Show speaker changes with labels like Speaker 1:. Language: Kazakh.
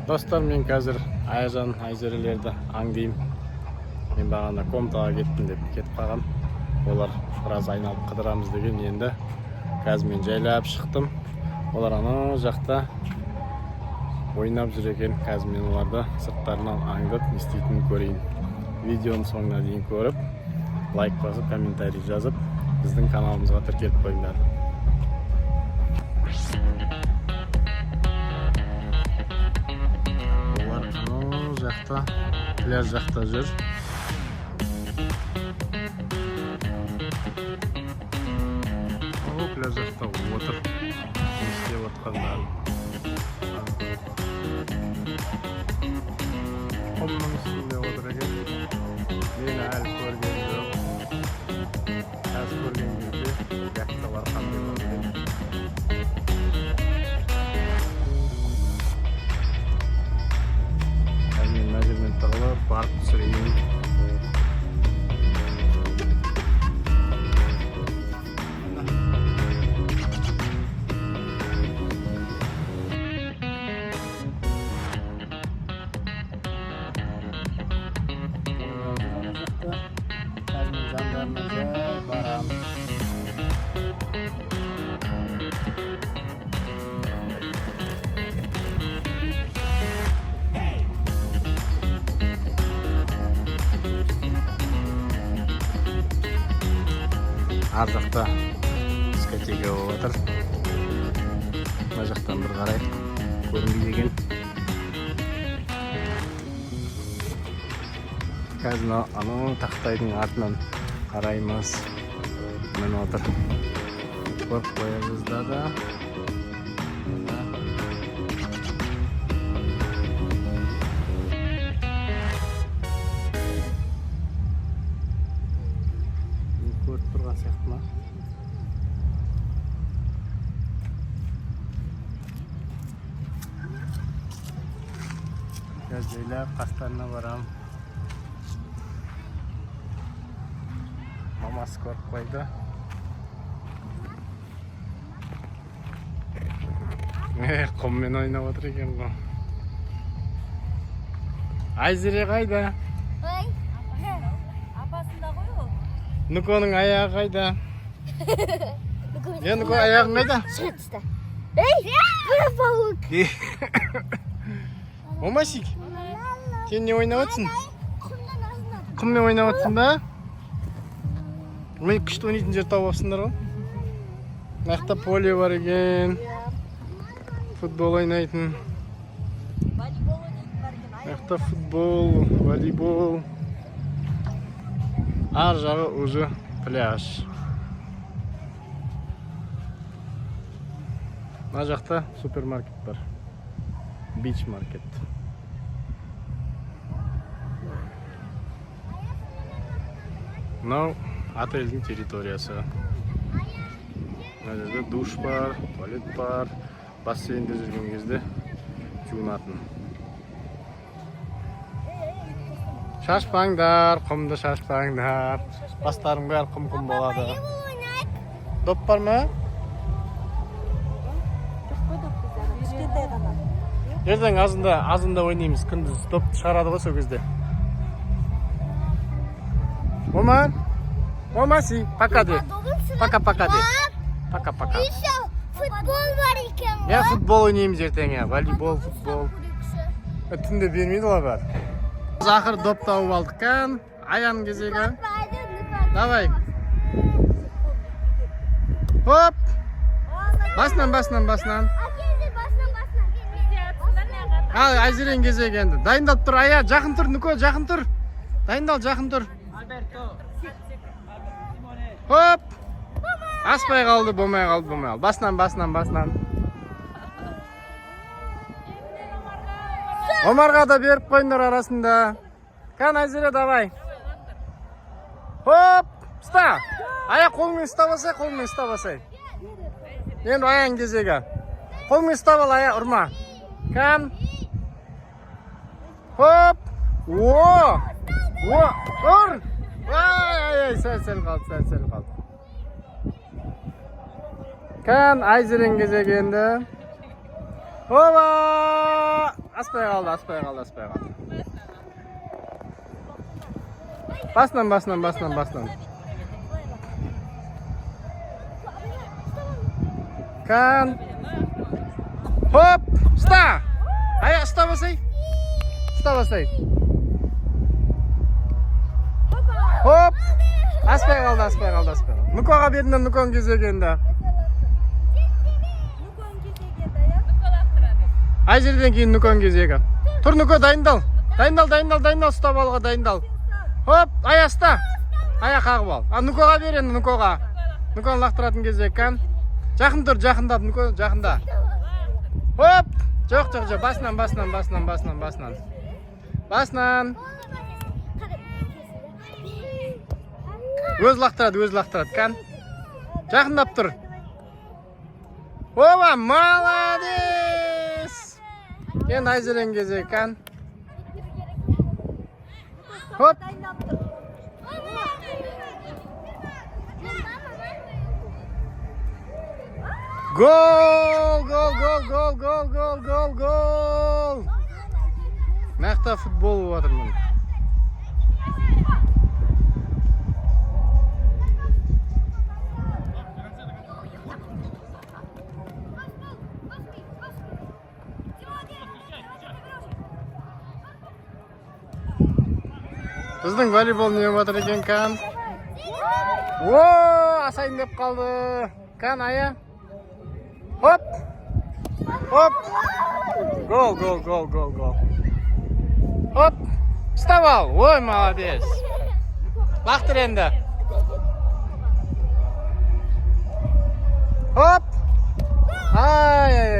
Speaker 1: Достар, мен қазір Аяжан Айзерелерді аңдейм. Мен бағана комнатаға кеттім деп кетіп қалғам. Олар біраз айналып қыдырамыз деген, енді қазір мен жайлап шықтым. Олар анау жақта ойнап жүр екен. Қазір мен оларды сырттарынан аңдып не істейтінін көрейін. Видеоның соңына дейін көріп, лайк басып, комментарий жазып, біздің каналымызға тіркеліп қойыңдар. Жақта, пляж жақта жүр. Пляж жақта отыр. Не істеп отқандарын. Құмның үстінде отыр екен. Мені әлі көрген жоқ. Қазір көрген кезде жақсылар қандай бар екен. Барып түсірейін. Қазір жандарына жай барамыз. Ар жақта дискотека болып отыр. Мына жақтан бір қарай көрінбейді екен. Қазір анау тақтайдың артынан қараймыз. Міне отыр. Көріп қоямыз да. Көріп тұрған сияқты ма? Жайлап қастарына барам. Мамасы көріп қойды. Құммен ойнап отыр екен ғой. Айзере қайда?
Speaker 2: Апасында ғой ол.
Speaker 1: Нуконың аяғы қайда? Нуко аяғың қайда?
Speaker 2: Шыға түсті. Бір бауық.
Speaker 1: Омасик, сен не ойнап отырсың? Құммен ойнап отырсың ба? Мен күшті ойнайтын жер тауып алыпсыңдар ғой. Мына жақта поле бар екен. Футбол ойнайтын. Мына жақта футбол, волейбол. Ар жағы уже пляж. Мына жақта супермаркет бар. Бич маркет. Мынау отельдің территориясы. Мына жерде душ бар, туалет бар. Бассейнде жүрген кезде жуынатын. Шашпаңдар, құмды шашпаңдар. Бастарың бәрі құм-құм болады. Доп бар ма? Ертең азында ойнаймыз. Күндіз допты шығарады ғой сол кезде. Омар, Омаси, пока де. Пока-пока де. Пока-пока.
Speaker 2: Еще футбол бар екен.
Speaker 1: Я футбол ойнаймыз ертең, волейбол, футбол. Түнде бермейді ғой бар. Ақыр доп тауып алдық қан. Аяның кезегі. Давай. Хоп. Басынан. Айзерен кезегі енді. Дайындалып тұр, ая, жақын тұр, Нуко, жақын тұр. Дайындал, жақын тұр. Хоп. Аспай қалды, болмай қалды. Басынан. Омарға да беріп қойындар арасында. Қан, Айзере, давай. Хоп, ұста. Ая, қолмен ұстап асай. Енді аяң кезегі. Қолмен ұстап ал, ая, ұрма. Қан. Хоп. Ұр. Сәл қалды. Қан, Айзерен кезегі енді. Оба! аспай қалды. Басынан. Кан. Хоп, ұста. Ая, ұста басай. Хоп. Аспай қалды. Нукоға бердім, Нукоң кезегенді. Ай жерден кейін Нукоң кезегі. Тұр, Нуко, дайындал. Ұстап алға дайындал. Хоп, ая ұста. Ая қағып ал. Нукоға бер енді, Нукоға. Нуконы лақтыратын кезек, кән. Жақын тұр, жақындап, Нуко, жақында. Хоп! Жоқ, басынан. Өз лақтырады, кән. Жақындап тұр. Оба, маладес! Енді Айзерен кезек, кән. Хоп! Гол! Мақта футбол болып жатырмын. Біздің волейбол не болып жатыр екен, Кан? Асайын деп қалды. Кан, ая. Хоп! Гол. Хоп! Ұстап ал. Ой, молодец. Лақтыр енді. Хоп! Ай.